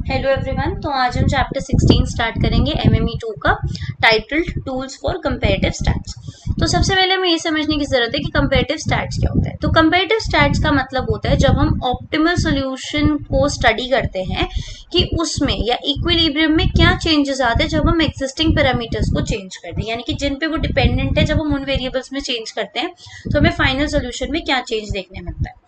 Hello everyone. तो आज हम चैप्टर 16 स्टार्ट करेंगे एमएमई 2 का, titled tools for comparative stats. तो सबसे पहले हमें ये समझने की जरूरत है कि कंपैरेटिव स्टैट्स क्या होता है। तो कंपैरेटिव स्टैट्स का मतलब होता है जब हम ऑप्टिमल सॉल्यूशन को स्टडी करते हैं कि उसमें या इक्विलिब्रियम में क्या चेंजेस आते हैं जब हम एग्जिस्टिंग पैरामीटर्स को चेंज करते हैं, यानी कि जिन पे वो डिपेंडेंट है जब हम उन वेरिएबल्स में चेंज करते हैं तो हमें फाइनल सोल्यूशन में क्या चेंज देखने मिलता है।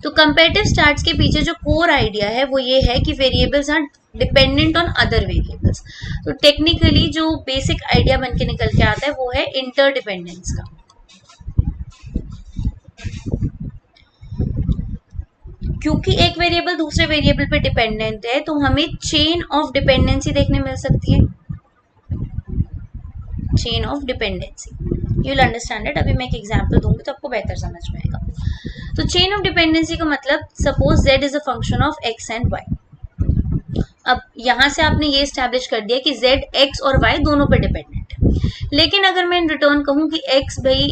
तो कंपैरेटिव स्टैट्स के पीछे जो कोर आइडिया है वो ये है कि variables are dependent on other variables. तो टेक्निकली जो बेसिक आइडिया बन के निकल के आता है वो है इंटरडिपेंडेंस का। क्योंकि एक वेरिएबल दूसरे वेरिएबल पे डिपेंडेंट है तो हमें चेन ऑफ डिपेंडेंसी देखने मिल सकती है। Chain of dependency, you will understand it. अभी मैं एक एग्जांपल दूंगी तो आपको बेहतर समझ में आएगा। तो चेन ऑफ डिपेंडेंसी का मतलब, suppose z is a function of x and y। अब यहां से आपने ये स्टैब्लिश कर दिया कि z x और y दोनों पे डिपेंडेंट है। लेकिन अगर मैं इन रिटर्न कहूं कि x भाई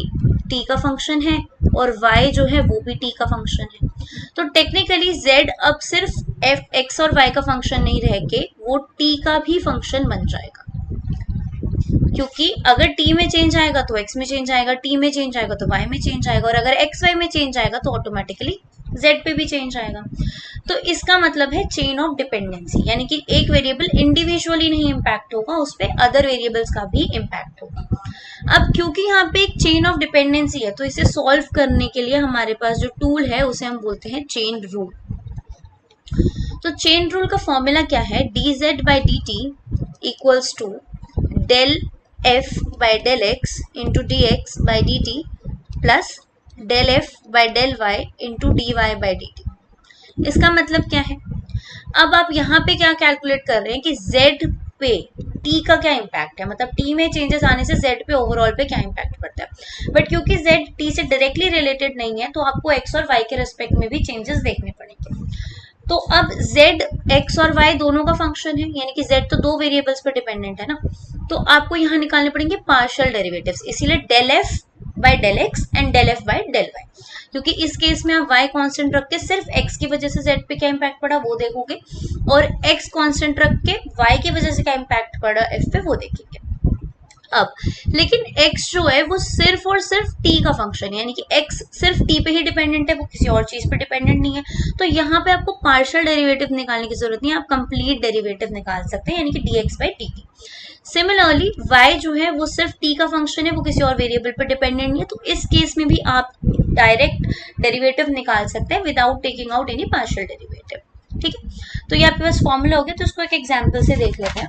t का फंक्शन है और y जो है वो भी t का फंक्शन है, तो टेक्निकली z अब सिर्फ x और y का फंक्शन नहीं रह के वो t का भी फंक्शन बन जाएगा। क्योंकि अगर t में चेंज आएगा तो x में चेंज आएगा, t में चेंज आएगा तो y में चेंज आएगा, और अगर x y में चेंज आएगा तो ऑटोमेटिकली z पे भी चेंज आएगा। तो इसका मतलब है चेन ऑफ डिपेंडेंसी, यानी कि एक वेरिएबल इंडिविजुअली नहीं इम्पैक्ट होगा, उस पर अदर वेरिएबल्स का भी इम्पैक्ट होगा। अब क्योंकि यहाँ पे एक चेन ऑफ डिपेंडेंसी है तो इसे सॉल्व करने के लिए हमारे पास जो टूल है उसे हम बोलते हैं चेन रूल। तो चेन रूल का फॉर्मूला क्या है, dz by dt equals to del f by del x into dx by dt plus del f by del y into dy by dt। इसका मतलब क्या है, अब आप यहाँ पे क्या कैलकुलेट कर रहे हैं कि z पे t का क्या इम्पैक्ट है, मतलब t में चेंजेस आने से z पे ओवरऑल पे क्या इम्पैक्ट पड़ता है। बट क्योंकि z t से डायरेक्टली रिलेटेड नहीं है तो आपको x और y के रेस्पेक्ट में भी चेंजेस देखने पड़ेंगे। तो अब z x और y दोनों का फंक्शन है, यानी कि z तो दो वेरिएबल्स पर डिपेंडेंट है ना, तो आपको यहाँ निकालने पड़ेंगे पार्शियल डेरिवेटिव्स। इसीलिए del f by del x and del f by del y, क्योंकि इस केस में आप y कांस्टेंट रख के सिर्फ x की वजह से z पे क्या इम्पैक्ट पड़ा वो देखोगे, और x कांस्टेंट रख के y की वजह से क्या इम्पैक्ट पड़ा f पे वो देखेंगे। अब लेकिन x जो है वो सिर्फ और सिर्फ t का फंक्शन है, यानी कि x सिर्फ t पे ही डिपेंडेंट है, वो किसी और चीज पे डिपेंडेंट नहीं है। तो यहाँ पे आपको पार्शियल डेरिवेटिव निकालने की जरूरत नहीं है, आप कंप्लीट डेरिवेटिव निकाल सकते हैं, यानी कि dx by dt। Similarly y जो है वो सिर्फ t का फंक्शन है, वो किसी और वेरिएबल पर डिपेंडेंट नहीं है, तो इस केस में भी आप डायरेक्ट डेरिवेटिव निकाल सकते हैं without taking out any partial derivative. ठीक है, तो ये आपके पास फॉर्मूला हो गया। तो इसको एक एग्जाम्पल से देख लेते हैं।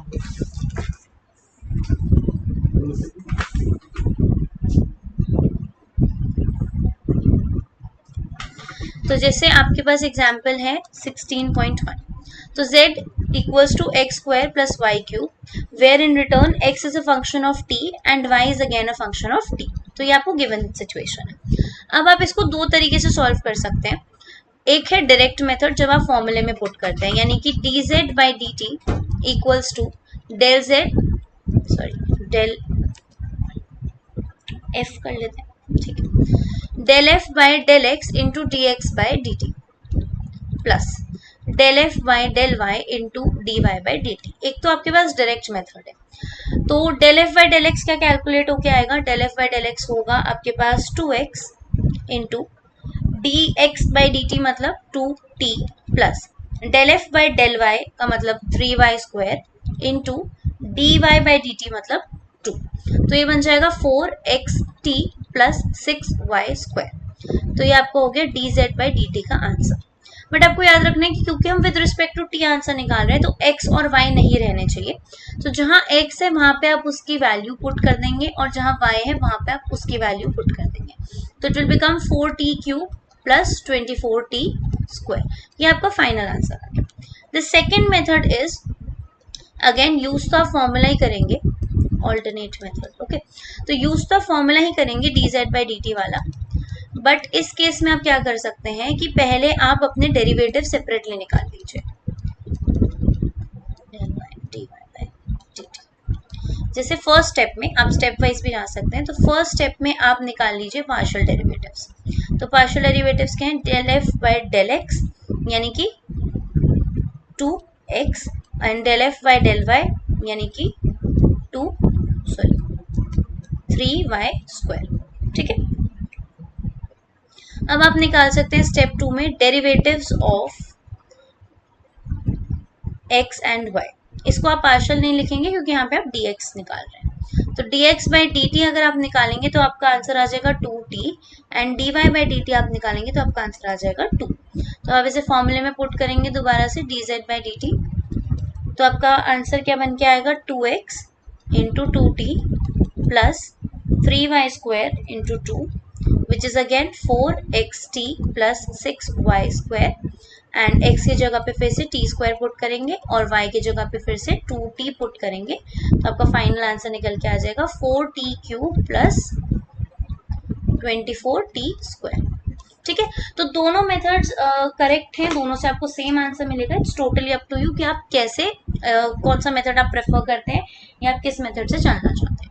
तो जैसे आपके पास एग्जाम्पल है 16.1, तो z equals to x square plus y cube where in return x is a function of t and y is again a function of t। तो ये आपको गिवन सिचुएशन है। अब आप इसको दो तरीके से सॉल्व कर सकते हैं। एक है डायरेक्ट मेथड, जब आप फॉर्मूले में पुट करते हैं, यानी कि dz by dt equals to del f कर लेते हैं, ठीक है, del f by del x into dx by dt plus del f by del y into dy by dt। एक तो आपके पास डायरेक्ट मेथड है, तो del f by del x क्या कैलकुलेट होके आएगा, del f by del x होगा आपके पास 2x into dx by dt मतलब 2t plus del f by del y का मतलब 3y square into dy by dt मतलब 2। तो ये बन जाएगा 4xt प्लस 6y स्क्वायर। तो ये आपको हो गया dz by dt का आंसर। बट आपको याद रखना है कि क्योंकि हम with respect to t answer निकाल रहे हैं तो x और y नहीं रहने चाहिए। तो जहां x है वहां पे आप उसकी वैल्यू पुट कर देंगे और जहां y है वहां पे आप उसकी वैल्यू पुट कर देंगे। तो it will become 4t cube plus 24t square. ये आपका फाइनल आंसर आ गया। The second method is again use तो आप फॉर्मूला ही करेंगे, ऑल्टरनेट मेथड। ओके, तो यूज तो फॉर्मूला ही करेंगे dz by dt वाला, बट इस केस में आप क्या कर सकते हैं कि पहले आप अपने डेरिवेटिव सेपरेटली निकाल लीजिए। जैसे फर्स्ट स्टेप में आप स्टेप वाइज भी जा सकते हैं, तो फर्स्ट स्टेप में आप निकाल लीजिए पार्शियल डेरिवेटिव्स। तो पार्शियल डेरिवेटिव्स क्या हैं, del f by del x यानी कि 2 x and del f by del y यानी कि 3y स्क्वायर। ठीक है, अब आप निकाल सकते हैं स्टेप 2 में derivatives of x and y। इसको आप पार्शियल नहीं लिखेंगे क्योंकि यहाँ पे आप dx निकाल रहे हैं। तो dx बाई dt अगर आप निकालेंगे तो आपका आंसर आ जाएगा 2t and dy by dt आप निकालेंगे तो आपका आंसर आ जाएगा 2। तो आप इसे फॉर्मूले में पुट करेंगे दोबारा से dz बाई dt, तो आपका आंसर क्या बन के आएगा 2x into 2t plus 3y square into 2 which is again 4xt plus 6y square and x की जगह पे फिर से t स्क्वायर पुट करेंगे और y की जगह पे फिर से 2t पुट करेंगे तो आपका फाइनल आंसर निकल के आ जाएगा 4t cube plus 24t square. ठीक है, तो दोनों मेथड्स करेक्ट हैं, दोनों से आपको सेम आंसर मिलेगा। It's totally up to you कि आप कैसे कौन सा मेथड आप प्रेफर करते हैं या आप किस मेथड से चलना चाहते हैं।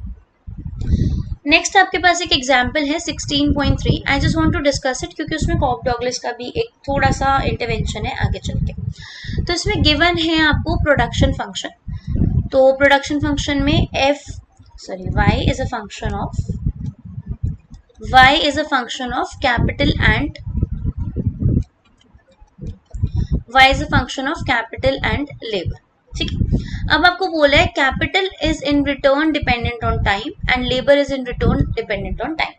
नेक्स्ट आपके पास एक एग्जाम्पल है 16.3। I just want to discuss it क्योंकि उसमें कॉप डॉगलिस का भी एक थोड़ा सा इंटरवेंशन है आगे चल के। तो इसमें गिवन है आपको प्रोडक्शन फंक्शन। तो प्रोडक्शन फंक्शन में y is a function of capital and labour. ठीक है, अब आपको बोला है capital is in return dependent on time and labour is in return dependent on time,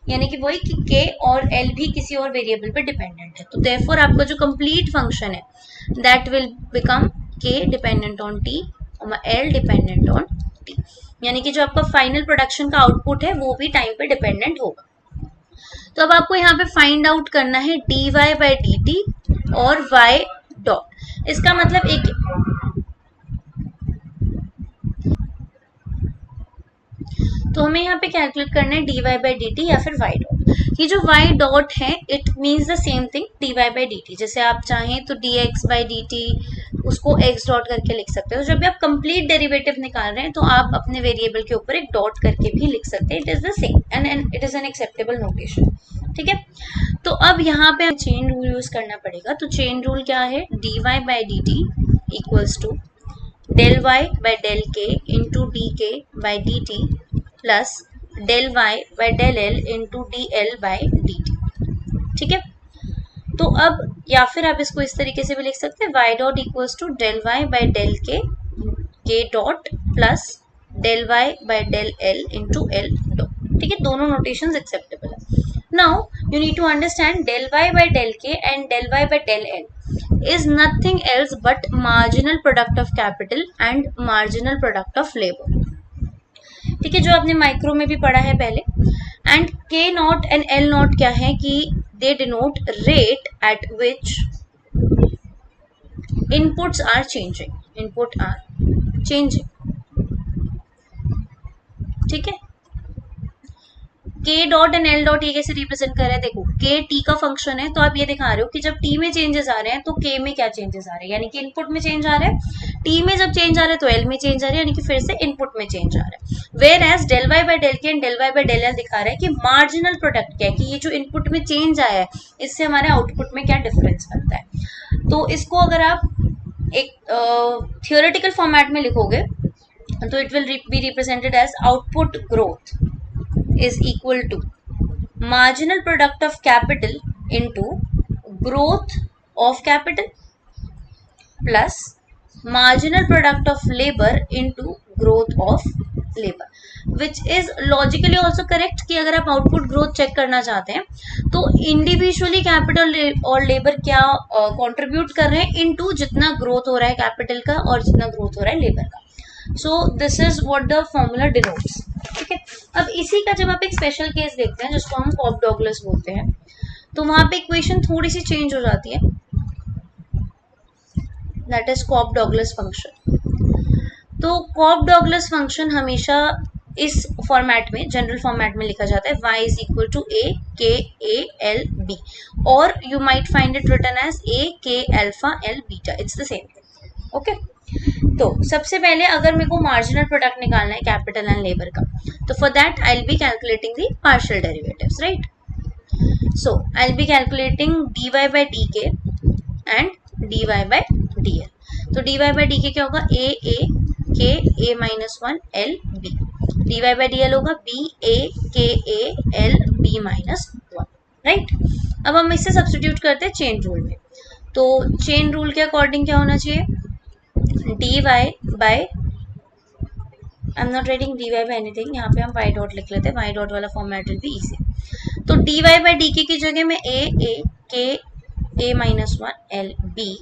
यानी कि वही कि k और l भी किसी और वेरिएबल पे डिपेंडेंट है। तो देयरफॉर आपका जो कंप्लीट फंक्शन है that will become k dependent on t और l डिपेंडेंट ऑन t, यानी कि जो आपका फाइनल प्रोडक्शन का आउटपुट है वो भी टाइम पे डिपेंडेंट होगा। तो अब आपको यहाँ पे फाइंड आउट करना है dy बाई dt और y डॉट। इसका मतलब एक तो हमें यहाँ पे कैलकुलेट करना है dy बाई dt या फिर y डॉट। ये जो y डॉट है it means the same thing dy by dt। जैसे आप चाहें तो dx बाई dt उसको x डॉट करके लिख सकते हो। तो जब भी आप कंप्लीट डेरिवेटिव निकाल रहे हैं तो आप अपने वेरिएबल के ऊपर एक डॉट करके भी लिख सकते हैं। It is the same and it is an acceptable notation. ठीक है, तो अब यहाँ पे चेन रूल यूज करना पड़ेगा। तो चेन रूल क्या है, dy by dt equals to del y by del k into dk by dt plus del y by del l into dl by dt। ठीक है, तो अब या फिर आप इसको इस तरीके से भी लिख सकते हैं y dot equals to del y by del k dot plus del y by del l into l dot. ठीक है, दोनों नोटेशंस एक्सेप्टेबल है। Now you need to understand del y by del k and del y by del l is nothing else but marginal product of capital and marginal product of labor। ठीक है, जो आपने micro में भी पढ़ा है पहले। And k not and l not क्या है कि they denote rate at which inputs are changing. ठीक है, k dot and l dot ये कैसे रिप्रेजेंट कर रहे हैं, देखो k t का फंक्शन है तो आप ये दिखा रहे हो कि जब t में चेंजेस आ रहे हैं तो k में क्या चेंजेस आ रहे हैं, यानी कि इनपुट में चेंज आ रहा है। t में जब चेंज आ रहा है तो l में चेंज आ रहा है, यानी कि फिर से इनपुट में चेंज आ रहा है। Whereas del y by del k and del y by del l दिखा रहा है कि मार्जिनल प्रोडक्ट क्या है, कि ये जो इनपुट में चेंज आया है इससे हमारे आउटपुट में क्या डिफरेंस बनता है। तो इसको अगर आप एक थियोरेटिकल फॉर्मेट में लिखोगे तो it will be represented as output growth is equal to marginal product of capital into growth of capital plus marginal product of labor into growth of labor, which is logically also correct कि अगर आप output growth check करना चाहते हैं तो individually capital और labour क्या contribute कर रहे हैं इनटू जितना ग्रोथ हो रहा है कैपिटल का और जितना ग्रोथ हो रहा है लेबर का। So this is what the formula denotes. ठीक है, अब इसी का जब आप एक स्पेशल केस देखते हैं जिसको हम कॉप डॉगलिस बोलते हैं तो वहां पे इक्वेशन थोड़ी सी चेंज हो जाती है, दैट इज कॉप डॉगलिस फंक्शन। तो कॉप डॉगलिस फंक्शन हमेशा इस फॉर्मेट में जनरल फॉर्मेट में लिखा जाता है y is equal to a k a l b और you might find it written as a k alpha l beta, it's the same. Okay, तो सबसे पहले अगर मेरे को मार्जिनल प्रोडक्ट निकालना है कैपिटल एंड लेबर का तो for that I will be calculating the partial derivatives, right. So I will be calculating dy by dk and dy by dl। तो dy बाई डी के क्या होगा, a k a minus one l b, dy by d l होगा b a k a l b minus one, right. अब हम इससे substitute करते हैं chain rule में। तो चेन रूल के अकॉर्डिंग क्या होना चाहिए, dy by, I am not writing dy by anything, यहाँ पे हम y डॉट लिख लेते हैं, y डॉट वाला फॉर्मेट विल बी इजी। तो dy बाय डी की जगह में a k a minus one l b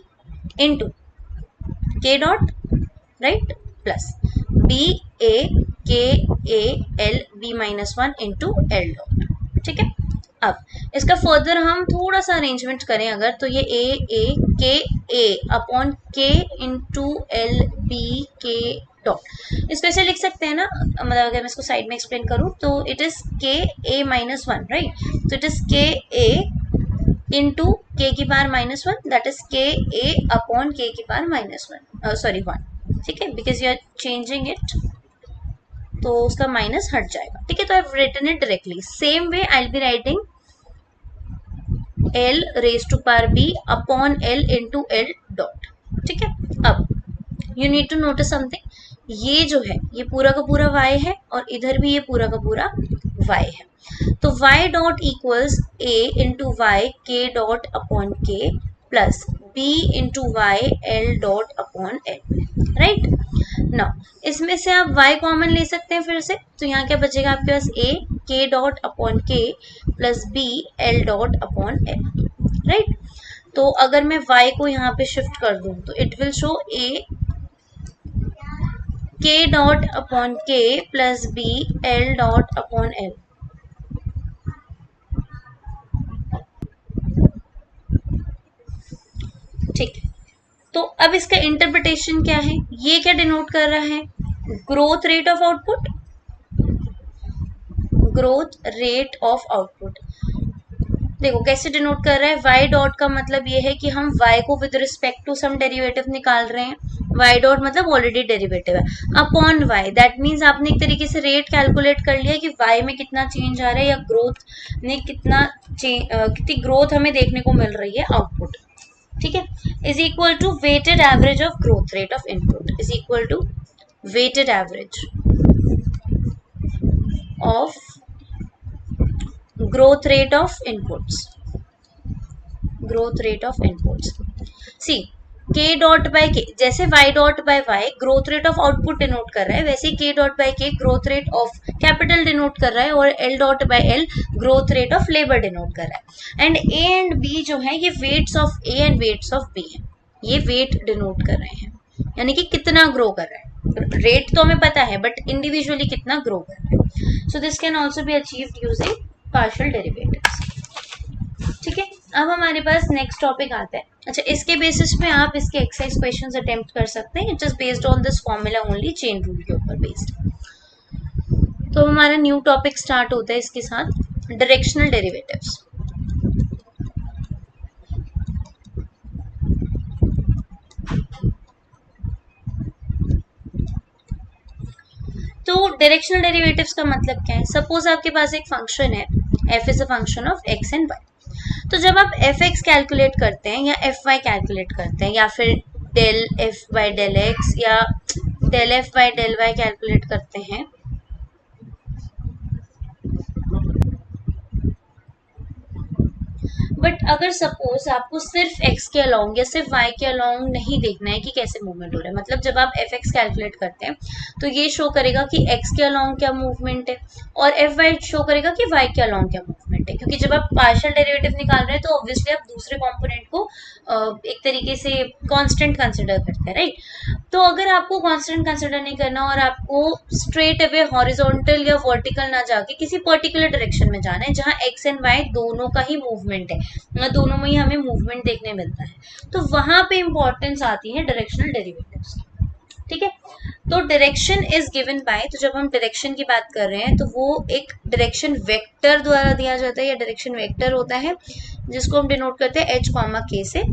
into k dot, right, plus b a k a l b minus one into l dot, ठीक है। अब इसका further हम थोड़ा सा अरेंजमेंट करें अगर, तो ये a k a upon k into l b k dot, इसको ऐसे लिख सकते हैं ना, मतलब अगर मैं इसको साइड में एक्सप्लेन करूं तो it is k a minus one, right, तो it is k a into k की power minus one, that is k a upon k की power minus one, sorry one, ठीक है, because you are changing it तो उसका माइनस हट जाएगा, ठीक है। तो I have written it directly, same way I will be writing L raise to power b upon L into l dot, ठीक है। अब you need to notice something, ये जो है ये पूरा का पूरा y है और इधर भी ये पूरा का पूरा y है, तो y dot equals a into y k dot upon k plus b into y l dot upon l, right. Now इसमें से आप y कॉमन ले सकते हैं फिर से, तो यहाँ क्या बचेगा आपके पास a k dot upon k plus b l dot upon l, right. तो अगर मैं y को यहाँ पे शिफ्ट कर दूं तो it will show a k dot upon k plus b l dot upon l, ठीक है। तो अब इसका इंटरप्रिटेशन क्या है, ये क्या डिनोट कर रहा है, growth rate of output, growth rate of output. देखो कैसे डिनोट कर रहा है, y डॉट का मतलब ये है कि हम y को with respect to some derivative निकाल रहे हैं, y डॉट मतलब ऑलरेडी डेरिवेटिव है, अपॉन y, दैट मीन्स आपने एक तरीके से रेट कैलकुलेट कर लिया कि y में कितना चेंज आ रहा है या ग्रोथ में कितनी ग्रोथ हमें देखने को मिल रही है आउटपुट, ठीक है, is equal to weighted average of growth rate of input, is equal to weighted average of growth rate of inputs, growth rate of inputs। see k dot by k, जैसे y dot by y growth rate of output denote कर रहा है, वैसे k dot by k growth rate of capital denote कर रहा है, और l dot by l growth rate of labor denote कर रहा है। एंड a एंड b जो है ये weights of a and weights of b है, ये weight डिनोट कर रहे हैं, यानी कि कितना ग्रो कर रहा है, रेट तो हमें पता है बट इंडिविजुअली कितना ग्रो कर रहा है। So this can also be achieved using partial derivatives, ठीक है। अब हमारे पास नेक्स्ट टॉपिक आता है, अच्छा इसके बेसिस पे आप इसके एक्सरसाइज क्वेश्चंस अटेम्प्ट कर सकते हैं, it is based on this formula only, chain rule के ऊपर बेस्ड। तो हमारा न्यू टॉपिक स्टार्ट होता है इसके साथ, डायरेक्शनल डेरिवेटिव्स। तो डायरेक्शनल डेरिवेटिव्स का मतलब क्या है, सपोज आपके पास एक फंक्शन है f is a function of x and y, तो जब आप एफ एक्स कैलकुलेट करते हैं या एफ वाई कैलकुलेट करते हैं या फिर del f by del x या del f by del y calculate करते हैं, बट अगर सपोज आपको सिर्फ x के अलोंग या सिर्फ y के अलोंग नहीं देखना है कि कैसे मूवमेंट हो रहा है, मतलब जब आप एफ एक्स कैलकुलेट करते हैं तो ये शो करेगा कि x के अलोंग क्या मूवमेंट है और एफ वाई शो करेगा कि y के अलोंग क्या मूवमेंट है, क्योंकि जब आप पार्शियल डेरिवेटिव निकाल रहे हैं तो ऑब्वियसली आप दूसरे कॉम्पोनेंट को एक तरीके से कांस्टेंट कंसिडर करते हैं, राइट। तो अगर आपको कांस्टेंट कंसिडर नहीं करना और आपको स्ट्रेट अवे हॉरिजॉन्टल या वर्टिकल ना जाके किसी पर्टिकुलर डायरेक्शन में जाना है जहां x एंड y दोनों का ही मूवमेंट है, दोनों में ही हमें मूवमेंट देखने मिलता है, तो वहां पे इंपॉर्टेंस आती है डायरेक्शनल डेरिवेटिव्स की, ठीक है। तो डायरेक्शन इज गिवन बाय, तो जब हम डायरेक्शन की बात कर रहे हैं तो वो एक डायरेक्शन वेक्टर द्वारा दिया जाता है या डायरेक्शन वेक्टर होता है जिसको हम डिनोट करते हैं h, k से।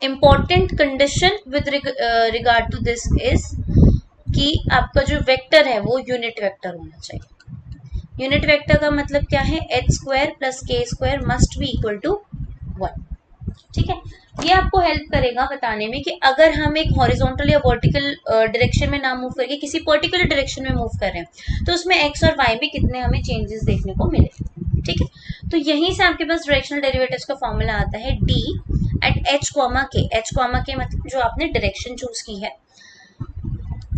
Important condition with regard to this is कि आपका जो वेक्टर है वो यूनिट वेक्टर होना चाहिए। यूनिट वेक्टर का मतलब क्या है, h² + k² must be equal to 1, ठीक है। ये आपको हेल्प करेगा बताने में कि अगर हम एक हॉरिजॉन्टल या वर्टिकल डायरेक्शन में ना मूव करके किसी पर्टिकुलर डायरेक्शन में मूव कर रहे हैं तो उसमें एक्स और वाई में कितने हमें चेंजेस देखने को मिले। ठीक है, तो यहीं से आपके पास डायरेक्शनल डेरिवेटिव्स का फॉर्मूला आता है d at h comma k. H comma k मतलब जो आपने डायरेक्शन चूज की है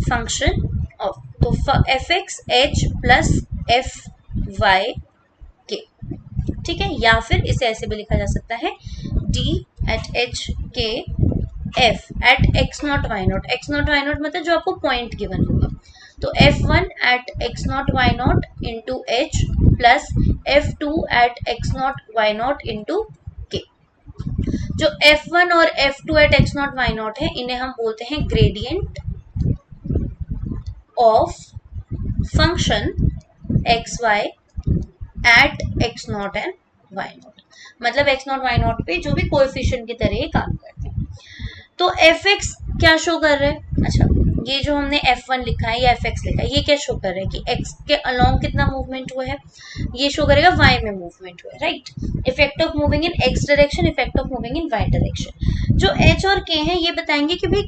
फंक्शन ऑफ, तो f x h plus f y k. ठीक है, या फिर इसे ऐसे भी लिखा जा सकता है d at h k f at x not y naught. X not y naught मतलब जो आपको पॉइंट गिवन होगा, तो F1 at x not y naught into h plus F2 at x not y naught into k. जो F1 और F2 at x not y naught है इन्हें हम बोलते हैं gradient of function x y at x naught and y naught, मतलब x not y not पे जो भी कोएफिशिएंट की तरह काम करते हैं। तो एफ एक्स क्या शो कर रहा है, अच्छा ये जो हमने F1 लिखा है या Fx लिखा है ये क्या शो कर रहा है कि x के अलोंग कितना मूवमेंट हुआ है, ये शो करेगा y में मूवमेंट हुआ है, right. Effect of moving in x direction, effect of moving in y direction. जो h और k हैं ये बताएंगे कि भाई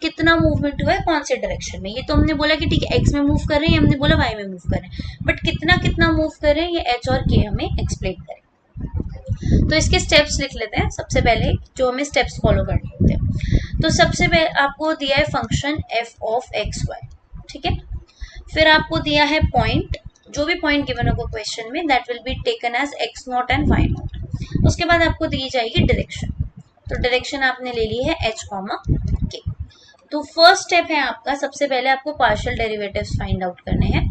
कितना मूवमेंट हुआ है कौन से डायरेक्शन में। ये तो हमने बोला कि ठीक है x में मूव कर रहे हैं, ये हमने बोला y में मूव कर रहे हैं, बट कितना मूव कर रहे हैं ये h और k हमें एक्सप्लेन करें। तो इसके स्टेप्स लिख लेते हैं। सबसे पहले जो हमें स्टेप्स फॉलो करने होते हैं, तो सबसे पहले आपको दिया है function f of x y, ठीक है। फिर आपको दिया है पॉइंट, जो भी पॉइंट गिवन होगा क्वेश्चन में that will be taken as x naught and y naught. उसके बाद आपको दी जाएगी डायरेक्शन, तो डायरेक्शन आपने ले ली है एच कॉमा के। तो फर्स्ट स्टेप है आपका, सबसे पहले आपको पार्शियल डेरिवेटिव्स फाइंड आउट करने हैं।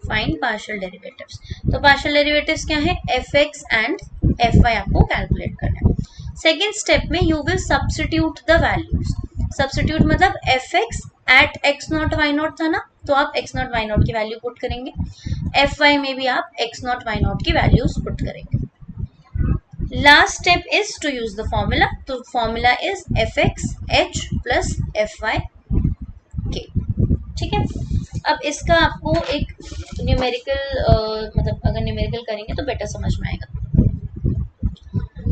फाइंड पार्शियल डेरिवेटिव्स, तो पार्शियल डेरिवेटिव्स क्या है, f x and f y आपको कैलकुलेट करना है। सेकेंड स्टेप में you will substitute the values. Substitute मतलब f x at x not y not था ना, तो आप एक्स नॉट वाई नॉट की वैल्यू पुट करेंगे, एफ वाई में भी आप एक्स नॉट वाई नॉट की वैल्यूज पुट करेंगे। Last step is to use the formula, तो formula is f x h plus f y k. ठीक है, अब इसका आपको एक न्यूमेरिकल मतलब अगर न्यूमेरिकल करेंगे तो बेटर समझ में आएगा।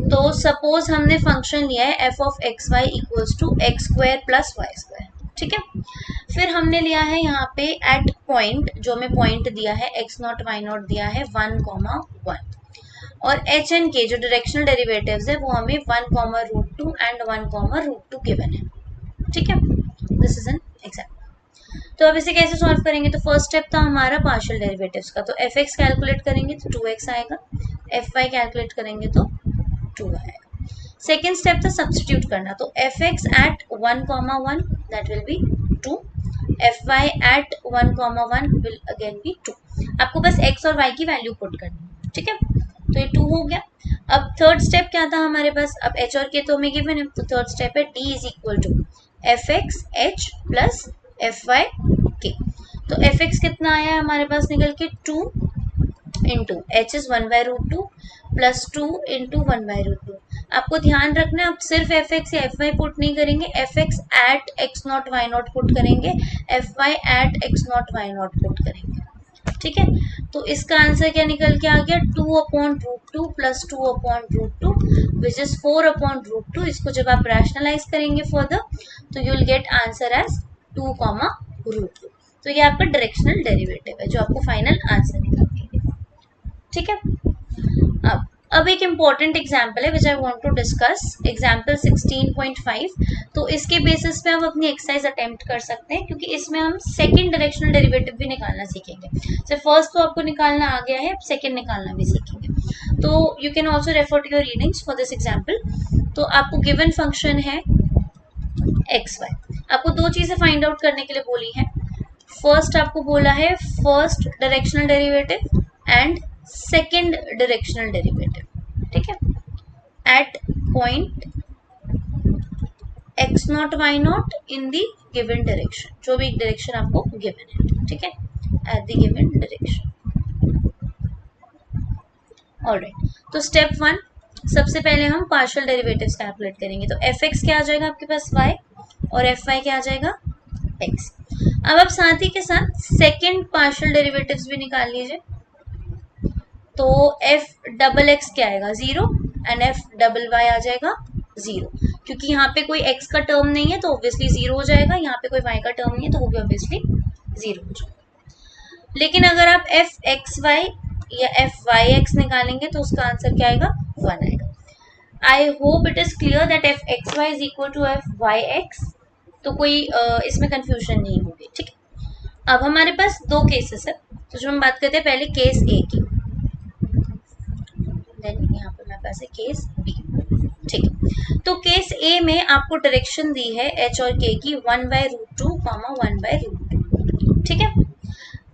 तो सपोज हमने फंक्शन लिया है f of x y equals to x square plus y square, ठीक है। फिर हमने लिया है यहाँ पे एट पॉइंट, जो हमें पॉइंट दिया है एक्स नॉट वाई नॉट दिया है 1,1, और एच एंड के जो डायरेक्शनल डेरिवेटिव्स है वो हमें 1,√2 एंड 1,√2 गिवन है, ठीक है। This is an example. तो अब इसे कैसे सॉल्व करेंगे, तो फर्स्ट स्टेप था हमारा पार्शियल डेरिवेटिव्स का, तो एफ एक्स कैलकुलेट करेंगे तो 2x आएगा, एफ वाई कैलकुलेट करेंगे तो 2 आएगा। सेकेंड स्टेप था सब्स्टिट्यूट करना, तो f x at 1,1 that will be 2, f y at 1,1 will again be 2। आपको बस x और y की वैल्यू पुट करनी है, ठीक है। तो ये 2 हो गया। अब थर्ड स्टेप क्या था हमारे पास, अब h और k तो हमें गिवन है, तो थर्ड स्टेप है d is equal to f x h plus f y k. तो एफ एक्स कितना आया हमारे पास निकल के 2 into h is 1/√2 plus 2 into 1/√2। आपको ध्यान रखना है आप सिर्फ एफ एक्स या एफ वाई पुट नहीं करेंगे, f x at x not y not put करेंगे, f y at x not y not put करेंगे, ठीक है। तो इसका आंसर क्या निकल के आ गया, 2/√2 प्लस 2/√2 विच इज 4/√2। इसको जब आप रैशनलाइज करेंगे फर्दर तो you will get answer as 2,√2। तो ये आपका डायरेक्शनल डेरिवेटिव है जो आपको फाइनल आंसर निकाल के, ठीक है। अब एक इम्पॉर्टेंट एग्जाम्पल है which I want to discuss, example 16.5। तो इसके बेसिस पे हम अपनी एक्सरसाइज अटेम्प्ट कर सकते हैं, क्योंकि इसमें हम सेकंड डायरेक्शनल डेरिवेटिव भी निकालना सीखेंगे। तो फर्स्ट तो आपको निकालना आ गया है, सेकंड निकालना भी सीखेंगे। तो you can also refer to your readings for this example. तो आपको गिवन फंक्शन है एक्स वाई, आपको दो चीजें फाइंड आउट करने के लिए बोली है। फर्स्ट आपको बोला है first directional derivative and second directional derivative, ठीक है, at point x not y naught in the given direction, जो भी डायरेक्शन आपको गिवन है, ठीक है, at the given direction. Alright, तो स्टेप 1 सबसे पहले हम पार्शियल डेरिवेटिव्स कैलकुलेट करेंगे। तो एफ एक्स क्या आ जाएगा आपके पास y और एफ वाई क्या आ जाएगा x। अब आप साथ ही के साथ सेकेंड पार्शियल डेरिवेटिव्स भी निकाल लीजिए। तो एफ डबल एक्स क्या आएगा 0 एंड एफ डबल वाई आ जाएगा जीरो, क्योंकि यहाँ पे कोई x का टर्म नहीं है तो ऑब्वियसली जीरो हो जाएगा, यहाँ पे कोई y का टर्म नहीं है तो वो भी ऑब्वियसली जीरो हो जाएगा। लेकिन अगर आप एफ एक्स वाई या एफ वाई एक्स निकालेंगे तो उसका आंसर क्या आएगा, 1 आएगा। I hope it is clear that f x y is equal to f y x, तो कोई इसमें कंफ्यूजन नहीं होगी, ठीक है। अब हमारे पास दो केसेस है, तो जो हम बात करते हैं पहले केस ए की, देन यहाँ पे हमारे पास है केस बी, ठीक है। तो केस ए में आपको डायरेक्शन दी है एच और के की 1/√2, 1/√2, ठीक है।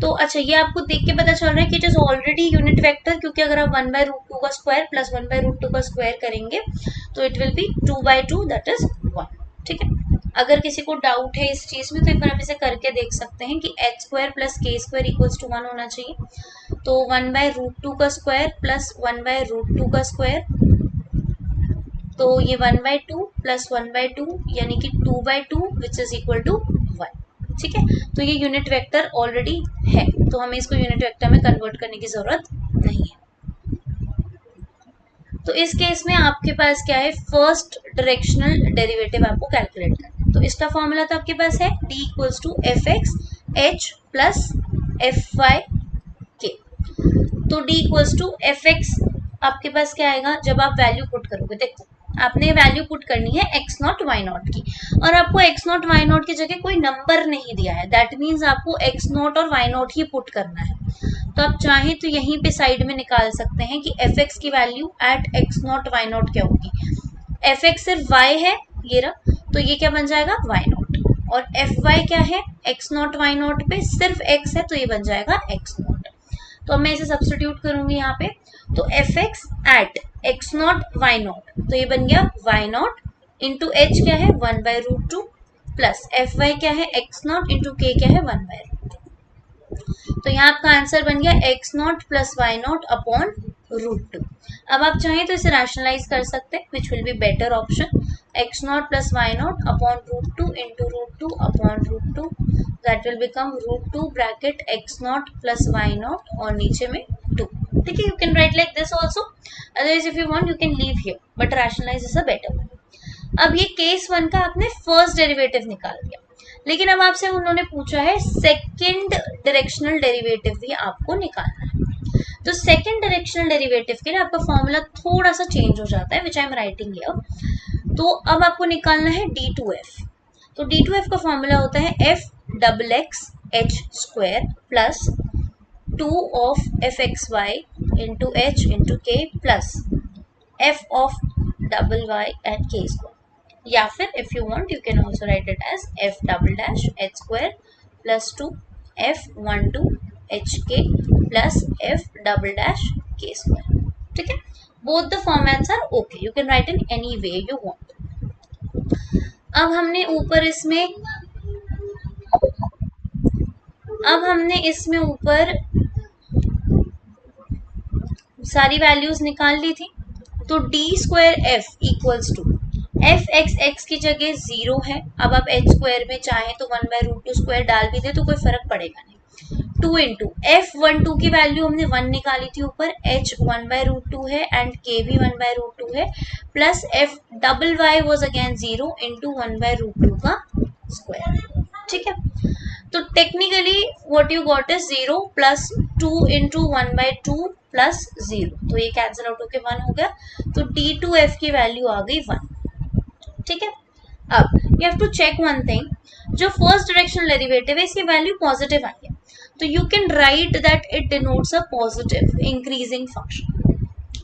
तो अच्छा, ये आपको देख के पता चल रहा है कि it is already unit vector, क्योंकि अगर आप 1/√2 का स्क्वायर प्लस 1/√2 का स्क्वायर करेंगे तो it will B 2/2, that is 1, ठीक है। अगर किसी को डाउट है इस चीज में तो एक बार हम इसे करके देख सकते हैं कि एच स्क्वायर प्लस के स्क्वायर इक्वल्स टू 1 होना चाहिए। तो 1/√2 का स्क्वायर प्लस 1/√2 का स्क्वायर, तो ये 1/2 प्लस 1/2 यानी कि 2/2 विच इज इक्वल टू 1, ठीक है। तो ये यूनिट वेक्टर ऑलरेडी है, तो हमें इसको यूनिट वेक्टर में कन्वर्ट करने की जरूरत नहीं है। तो इस केस में आपके पास क्या है, फर्स्ट डायरेक्शनल डेरिवेटिव आपको कैलकुलेट करना है। तो इसका फॉर्मूला तो आपके पास है d equals to f x h plus f y k. तो d equals to f x आपके पास क्या आएगा, जब आप वैल्यू पुट करोगे, देखो आपने वैल्यू पुट करनी है x नॉट y नॉट की, और आपको x नॉट y नॉट की जगह कोई नंबर नहीं दिया है, दैट मीन्स आपको x नॉट और y नॉट ही पुट करना है। तो आप चाहें तो यहीं पे साइड में निकाल सकते हैं कि एफ एक्स की value at x naught y naught क्या होगी। एफ एक्स सिर्फ y है, ये रहा, तो ये क्या बन जाएगा y नॉट, और एफ वाई क्या है, x नॉट y नॉट पे सिर्फ x है तो ये बन जाएगा x नॉट। तो मैं इसे सब्स्टिट्यूट करूंगी यहाँ पे, तो f x at x not y naught, तो ये बन गया वाई नॉट इंटू एच क्या है 1/√2 प्लस एफ वाई क्या है एक्स नॉट इंटू के क्या है 1/√2। तो यहाँ आपका आंसर बन गया x naught plus y naught upon √2। अब आप चाहें तो इसे रैशनलाइज कर सकते हैं, which will be better option, x naught plus y naught upon √2 into √2 upon √2, that will become √2 bracket x naught plus y naught और नीचे में 2, ठीक है। You can write like this also, otherwise if you want you can leave here, but rationalise is a better one. अब ये case 1 का आपने first derivative निकाल दिया, लेकिन अब आपसे उन्होंने पूछा है सेकंड डायरेक्शनल डेरिवेटिव भी आपको निकालना है। तो सेकंड डायरेक्शनल डेरिवेटिव के लिए आपका फॉर्मूला थोड़ा सा चेंज हो जाता है, which I am writing here. तो अब आपको निकालना है d2f। तो d2f का फॉर्मूला होता है f double x h square plus 2 of f x y into h into k plus f of double y at k square, या फिर if you want you can also write it as f double dash h square plus 2 f 12 hk plus f double dash k square, ठीक है। both the formats are okay, you can write in any way you want। अब हमने ऊपर सारी values निकाल ली थी। तो d square f equals to f x x की जगह 0 है, अब आप एच स्क्वायर में चाहें तो 1/√2 स्क्वायर डाल भी दे तो कोई फर्क पड़ेगा नहीं। 2 इंटू एफ 12 की वैल्यू हमने 1 निकाली थी ऊपर, एच 1/√2 है एंड के भी 1/√2 है, plus F double why was again 0 into 1/√2 का स्क्वायर, ठीक है। तो technically what you got is 0 plus 2 into 1/2 plus 0, तो ये कैंसिल आउट होके 1 हो गया। तो d2f की वैल्यू आ गई 1, ठीक है। अब you have to check one thing, जो फर्स्ट डायरेक्शनल डेरिवेटिव है इसकी वैल्यू पॉजिटिव आई है, तो you can write that it denotes a positive increasing function,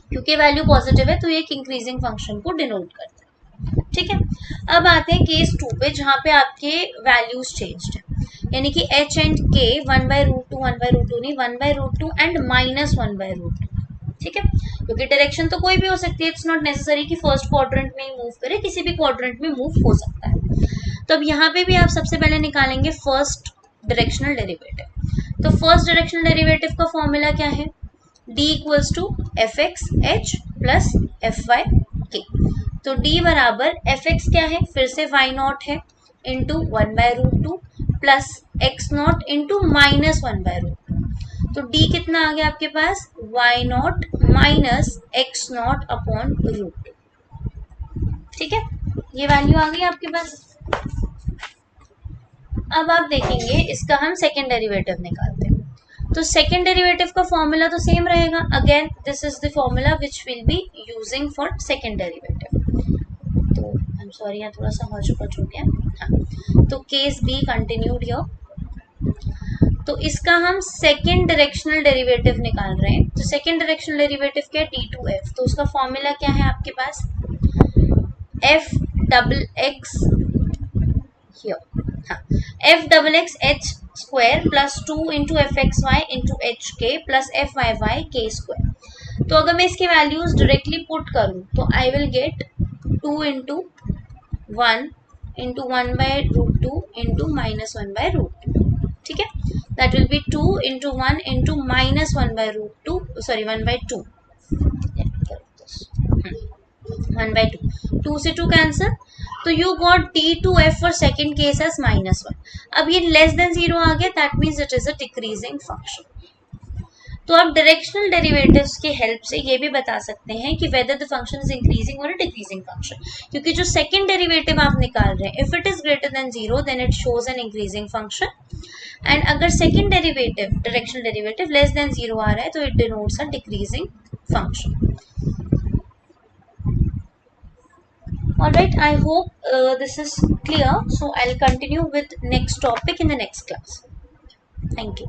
क्योंकि वैल्यू पॉजिटिव है तो ये एक इंक्रीजिंग फंक्शन को डिनोट करता है, ठीक है। अब आते हैं केस 2 पे, जहां पे आपके वैल्यूज चेंज्ड है, यानी कि h एंड k 1/√2 1/√2 नहीं 1/√2 एंड -1/√2, ठीक है। क्योंकि डायरेक्शन तो कोई भी हो सकती है, इट्स नॉट नेसेसरी कि फर्स्ट क्वाड्रेंट में ही मूव करे, किसी भी क्वाड्रेंट में मूव हो सकता है। तो अब यहाँ पे भी आप सबसे पहले निकालेंगे फर्स्ट डायरेक्शनल डेरिवेटिव। तो फर्स्ट डायरेक्शनल डेरिवेटिव का फॉर्मूला क्या है, d equals to f x h plus f y k. तो d बराबर एफ एक्स क्या है, फिर से वाई नॉट है into 1/√2 plus x not into -1/√2। तो d कितना आ गया आपके पास, y not minus x not upon √2, ठीक है, ये वैल्यू आ गई आपके पास। अब आप देखेंगे इसका हम सेकेंड डेरिवेटिव निकालते हैं। तो सेकेंड डेरिवेटिव का फॉर्मूला तो सेम रहेगा। Again this is the formula which will be using for second derivative. तो आई एम सॉरी, यहाँ थोड़ा सा हौच पौच हो गया। हाँ, तो केस बी कंटिन्यूड हियर। तो इसका हम सेकेंड डायरेक्शनल डेरिवेटिव निकाल रहे हैं। तो सेकेंड डायरेक्शनल डेरिवेटिव क्या है, डी टू एफ। तो उसका फॉर्मूला क्या है आपके पास, एफ डबल एक्स हियर, हाँ, f double x h square plus 2 into f x y into h k plus f y y k square. तो अगर मैं इसके वैल्यूज डायरेक्टली पुट करूं तो I will get 2 into 1 into 1 by root 2 into minus 1 by root 2। ठीक है, that will be 2 into 1 into minus 1 by root 2, sorry 1 by 2, 1 by 2, 2 से 2 cancel. तो you got d two f for second case as -1। अब ये less than 0 आ गया, that means it is a decreasing function. तो आप डायरेक्शनल डेरिवेटिव्स की help से ये भी बता सकते हैं कि whether the function is increasing और डिक्रीजिंग फंक्शन, क्योंकि जो सेकेंड डेरिवेटिव आप निकाल रहे हैं, if it is greater than 0 then it shows an increasing function, and अगर second derivative directional derivative less than 0 आ रहा है तो it denotes a decreasing function. Alright, I hope this is clear. So I'll continue with next topic in the next class. Thank you.